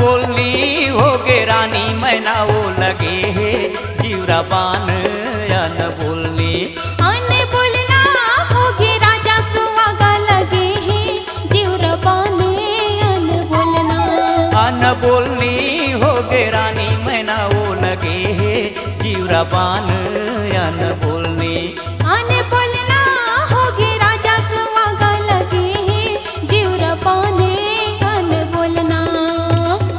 बोलनी हो गे रानी मैना वो लगे है जीवरा बान अन बोलनी बोलना होगे राजा सुहागा लगे है जीवरा बाने अन बोलनी हो गे रानी मैना वो लगे है जीवरा बान अन बोलनी बोलना होगे राजा सुहागा लगे है जीवरा बाने अन बोलना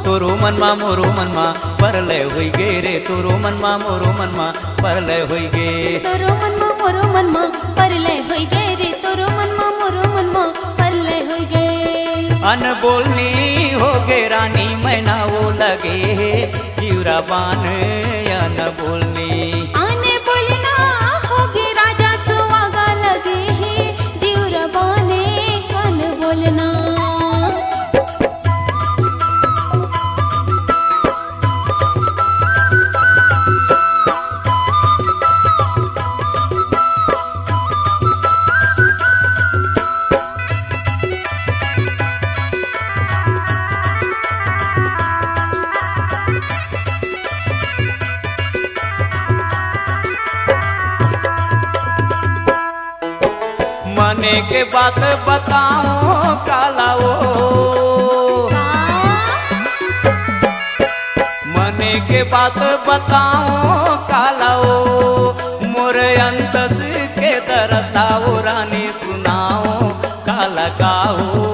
तोरो मनमा मोरो मनमा परलय होई गे रे तोरो मनमा मोरो मनमा परलय होई गे तोरो मनमा मोरो मनमा परलय होई गे रे तोरो मनमा मोरो मनमा परलय होई गे अन बोलनी हो गे रानी मैना वो लगे है जीवरा बान अन बोलनी बोलना होगे राजा सुहागा लगे है जीवरा बाने अन बोलना मने के बात बताओ कालाओ मने के बात बताओ कालाओ मोरे अंतस के दरताओ रानी सुनाओ काला गाओ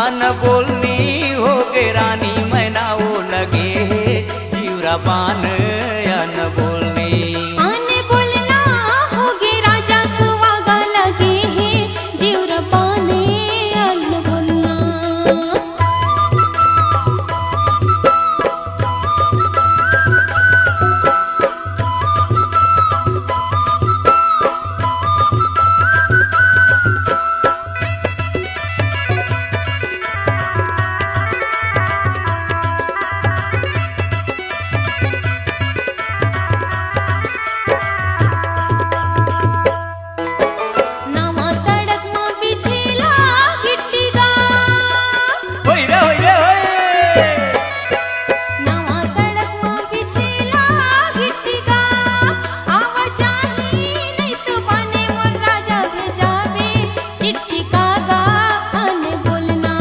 अन बोलनी हो गे रानी मैना वो लगे है जीवरा बान अन बोलनी बोलना होगे राजा सुहागा लगे है जीवरा बाने अन बोलना नवा सड़क में बिछेला गिट्टी गा होई रे नवा सड़क में बिछेला गिट्टी गा आवा चाही नहीं तो बने मोर राजा भेजावे चिट्ठी का गा आने बोलना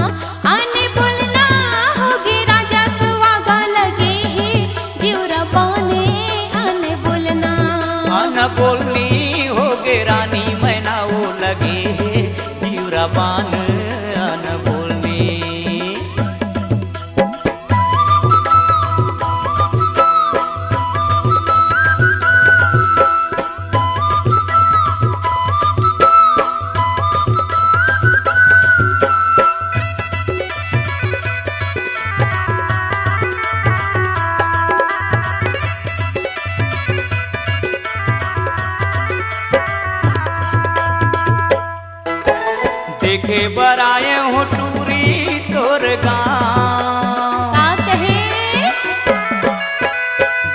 होगे राजा सुहागा लगे है जीवरा बाने आने बोलना अन बोलनी हो गे रानी मैना वो लगे है जीवरा बान अन बोलनी देखे बराए हो टूरी तोर गाँव का कहे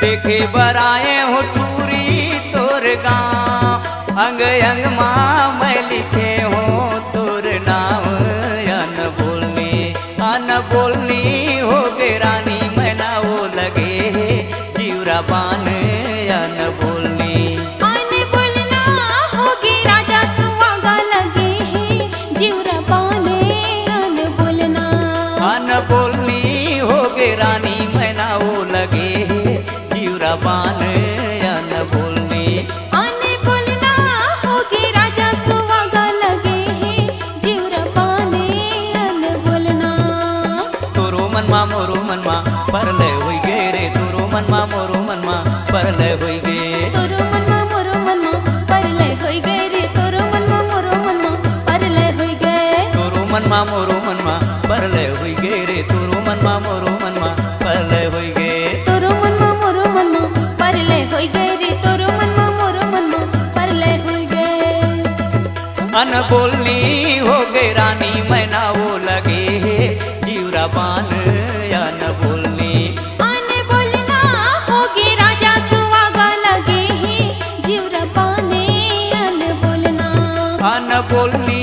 देखे बराए हो टूरी तोर गाँव अंग अंग माँ मैं लिखे हो तोर नाम अन बोलनी हो गे रानी मैना वो लगे है जीवरा बान अन बोलनी बोलना होगे राजा सुहागा लगे है जीवरा बाने अन बोलना अन बोलनी हो गे रानी मैना वो लगे है जीवरा बान अन बोलनी बोलना होगे राजा सुहागा लगे है जीवरा बाने अन बोलना तोरो मनमा मोरो मनमा परलय होई गे रे तोरो मनमा मोरो मनमा परलय होई गे तोरो मनमा मोरो मनमा परलय होई गे रे तोरो मनमा मोरो मनमा परलय होई गे तोरो मनमा मोरो मनमा परलय होई गे रे तोरो मनमा मोरो मनमा परलय होई गे तोरो मनमा मोरो मनमा परलय होई गे रे तोरो मनमा मोरो मनमा परलय होई गे अन बोलनी हो गे रानी मैना वो लगे है जीवरा बान अन बोलनी बोलना होगे राजा सुहागा लगे है जीवरा बाने अन बोलना अन बोलनी